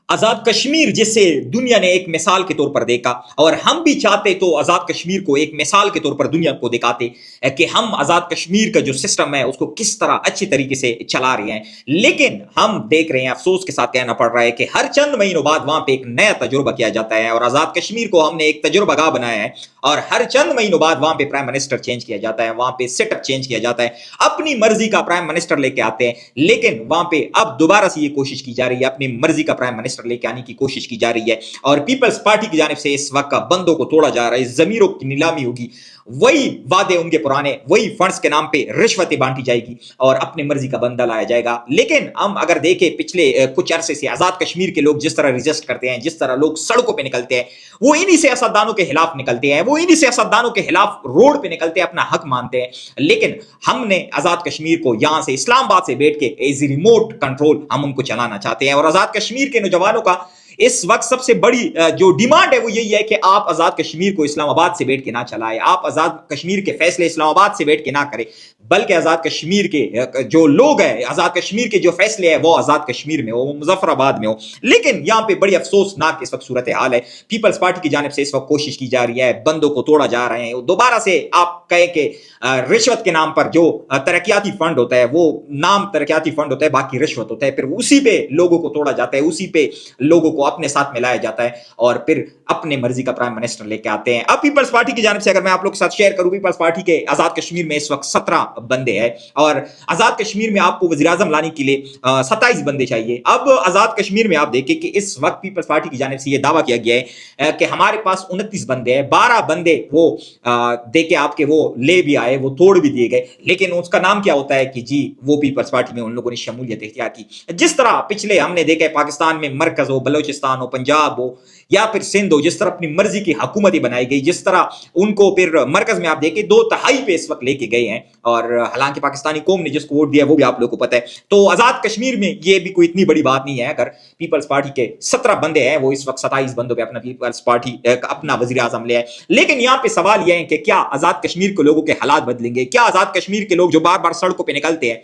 आजाद कश्मीर जिसे दुनिया ने एक मिसाल के तौर पर देखा, और हम भी चाहते तो आजाद कश्मीर को एक मिसाल के तौर पर दुनिया को दिखाते कि हम आजाद कश्मीर का जो सिस्टम है उसको किस तरह अच्छी तरीके से चला रहे हैं। लेकिन हम देख रहे हैं, अफसोस के साथ कहना पड़ रहा है कि हर चंद महीनों बाद वहां पे एक नया तजुर्बा किया जाता है, और आजाद कश्मीर को हमने एक तजुर्बागाह बनाया है, और हर चंद महीनों बाद वहां पे प्राइम मिनिस्टर चेंज किया जाता है, वहां पे सेटअप चेंज किया जाता है, अपनी मर्जी का प्राइम मिनिस्टर लेके आते हैं। लेकिन वहां पे अब दोबारा से ये कोशिश की जा रही है, अपनी मर्जी का प्राइम मिनिस्टर लेके आने की कोशिश की जा रही है, और पीपल्स पार्टी की जानिब से इस वक्त बंदों को तोड़ा जा रहा है, जमीरों की नीलामी होगी, वही वादे उनके पुराने, वही फंड्स के नाम पे रिश्वतें बांटी जाएगी और अपने मर्जी का बंदा लाया जाएगा। लेकिन हम अगर देखें पिछले कुछ अरसे से आजाद कश्मीर के लोग जिस तरह रिजेस्ट करते हैं, जिस तरह लोग सड़कों पे निकलते हैं, वो इन्हीं सियासतदानों के खिलाफ निकलते हैं, वो इन्हीं सियासतदानों के खिलाफ रोड पे निकलते हैं, अपना हक मानते हैं। लेकिन हमने आजाद कश्मीर को यहां से इस्लामाबाद से बैठ के एज रिमोट कंट्रोल हम उनको चलाना चाहते हैं, और आजाद कश्मीर के नौजवानों का इस वक्त सबसे बड़ी जो डिमांड है वो यही है कि आप आजाद कश्मीर को इस्लामाबाद से बैठ के ना चलाएं, आप आजाद कश्मीर के फैसले इस्लामाबाद से बैठ के ना करें, बल्कि आजाद कश्मीर के जो लोग हैं, आजाद कश्मीर के जो फैसले हैं वो आजाद कश्मीर में हो, मुजफ्फराबाद में हो। लेकिन यहां पे बड़ी अफसोसनाक इस वक्त सूरत हाल है, पीपल्स पार्टी की जानिब से इस वक्त कोशिश की जा रही है, बंदों को तोड़ा जा रहे हैं। दोबारा से आप कहे कि रिश्वत के नाम पर जो तरक्याती फंड होता है वो नाम तरक्याती फंड होता है, बाकी रिश्वत होता है, फिर उसी पे लोगों को तोड़ा जाता है, उसी पे लोगों को अपने साथ मिलाया जाता है, और फिर अपने मर्जी का प्राइम मिनिस्टर लेके आते हैं। अब पीपल्स पार्टी की जानिब से अगर मैं आप लोग के साथ शेयर करूं, पीपल्स पार्टी के आजाद कश्मीर में इस वक्त 17 बंदे हैं, और आजाद कश्मीर में आपको वज़ीर आज़म लाने के लिए 27 बंदे चाहिए। अब आजाद कश्मीर में आप देखें कि इस वक्त पीपल्स पार्टी की जानिब से यह दावा किया गया है कि हमारे पास 29 बंदे हैं, 12 बंदे वो देके आपके वो ले भी आए, वो तोड़ भी दिए गए, लेकिन उसका नाम क्या होता है कि जी वो पीपल्स पार्टी में उन लोगों ने शमूलियत इख्तियार की। जिस तरह पिछले हमने देखा है पाकिस्तान में मरकज हो, बलोचिस्तान हो, पंजाब हो या फिर सिंध हो, जिस तरह अपनी मर्जी की हुकूमतें बनाई गई, जिस तरह उनको फिर मरकज में आप देखें 2/3 पे इस वक्त लेके गए हैं, और हालांकि पाकिस्तानी कौम ने जिसको वोट दिया वो भी आप लोगों को पता है। तो आजाद कश्मीर में ये भी कोई इतनी बड़ी बात नहीं है अगर पीपल्स पार्टी के 17 बंदे हैं, वो इस वक्त 27 बंदों पे अपना पीपल्स पार्टी अपना वजीर आजम ले आए। लेकिन यहाँ पे सवाल यह है कि क्या आजाद कश्मीर के लोगों के हालात बदलेंगे? क्या आजाद कश्मीर के लोग जो बार बार सड़कों पे निकलते हैं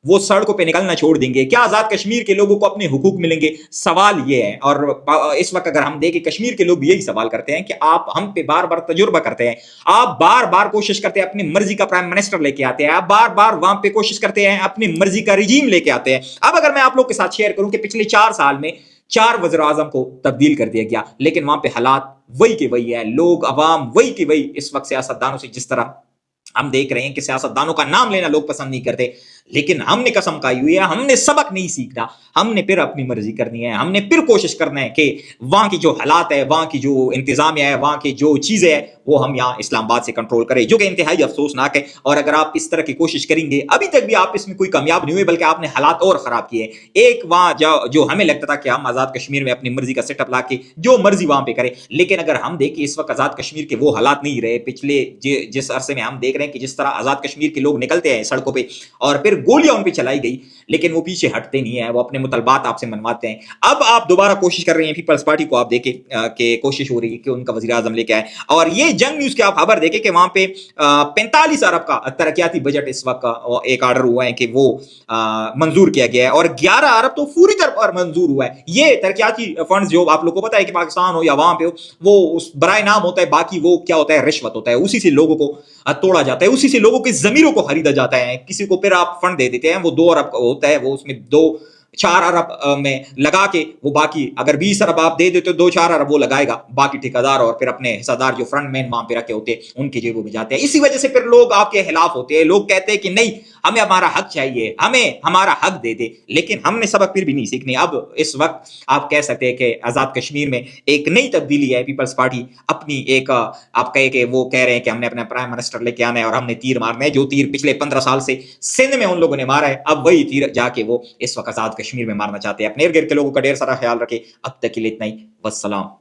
वो सड़कों पे निकलना छोड़ देंगे? क्या आजाद कश्मीर के लोगों को अपने हुकूक मिलेंगे? सवाल ये है। और इस वक्त अगर हम देखें कश्मीर के लोग यही सवाल करते हैं कि आप हम पे बार बार तजुर्बा करते हैं, आप बार बार कोशिश करते हैं अपनी मर्जी का प्राइम मिनिस्टर लेके आते हैं, आप बार बार वहां पे कोशिश करते हैं अपनी मर्जी का रिजीम लेके आते हैं। अब अगर मैं आप लोग के साथ शेयर करूं कि पिछले 4 साल में 4 वज़ीर आज़म को तब्दील कर दिया गया, लेकिन वहां पे हालात वही के वही है, लोग अवाम वही के वही इस वक्त सियासतदानों से, जिस तरह हम देख रहे हैं कि सियासतदानों का नाम लेना लोग पसंद नहीं करते, लेकिन हमने कसम खाई हुई है, हमने सबक नहीं सीखना, हमने फिर अपनी मर्जी करनी है, हमने फिर कोशिश करना है कि वहां की जो हालात है, वहां की जो इंतजामिया है, वहां की जो चीजें है वो हम यहाँ इस्लामाबाद से कंट्रोल करें, जो कि इंतहाई अफसोसनाक है। और अगर आप इस तरह की कोशिश करेंगे, अभी तक भी आप इसमें कोई कामयाब नहीं हुए, बल्कि आपने हालात और खराब किए। एक वहां जो हमें लगता था कि हम आजाद कश्मीर में अपनी मर्जी का सेटअप ला के जो मर्जी वहां पे करें, लेकिन अगर हम देखें इस वक्त आजाद कश्मीर के वो हालात नहीं रहे। पिछले जिस अरसे में हम देख रहे हैं कि जिस तरह आजाद कश्मीर के लोग निकलते हैं सड़कों पर और फिर गोलियां उन पर चलाई गई, लेकिन वो पीछे हटते नहीं है, वो अपने मुतलबात आपसे मनवाते हैं। अब आप दोबारा कोशिश कर रहे हैं, पीपल्स पार्टी को आप देखें कि कोशिश हो रही है कि उनका वज़ीर आज़म लेके आए, और ये जंग न्यूज़ की आप खबर देखें कि वहां पे 45 अरब का तरक्याती बजट इस वक्त एक आर्डर हुआ है कि वो मंजूर किया गया है, और 11 अरब तो पूरी तरह पर मंजूर हुआ है। ये तरक्याती फंड जो आप लोग को पता है कि पाकिस्तान हो या वहां पे हो, वो उस बराए नाम होता है, बाकी वो क्या होता है, रिश्वत होता है, उसी से लोगों को तोड़ा जाता है, उसी से लोगों की जमीरों को खरीदा जाता है। किसी को फिर आप फंड दे देते हैं, वो 2 अरब होता है, वो उसमें 2-4 अरब में लगा के वो बाकी अगर 20 अरब आप दे देते हो, 2-4 अरब वो लगाएगा, बाकी ठेकेदार और फिर अपने हिस्सेदार जो फ्रंट मैन वहां पे रखे होते हैं उनकी जेबों में जाते हैं। इसी वजह से फिर लोग आपके खिलाफ होते हैं, लोग कहते हैं कि नहीं हमें हमारा हक चाहिए, हमें हमारा हक दे दे, लेकिन हमने सबक फिर भी नहीं सीखने। अब इस वक्त आप कह सकते हैं कि आजाद कश्मीर में एक नई तब्दीली है, पीपल्स पार्टी अपनी एक आप कहे कि वो कह रहे हैं कि हमने अपना प्राइम मिनिस्टर लेके आना है और हमने तीर मारना है, जो तीर पिछले 15 साल से सिंध में उन लोगों ने मारा है, अब वही तीर जाके वो इस वक्त आजाद कश्मीर में मारना चाहते हैं। अपने इर्द गिर्द के लोगों का ढेर सारा ख्याल रखे। अब तक के लिए इतना ही, वस्सलाम।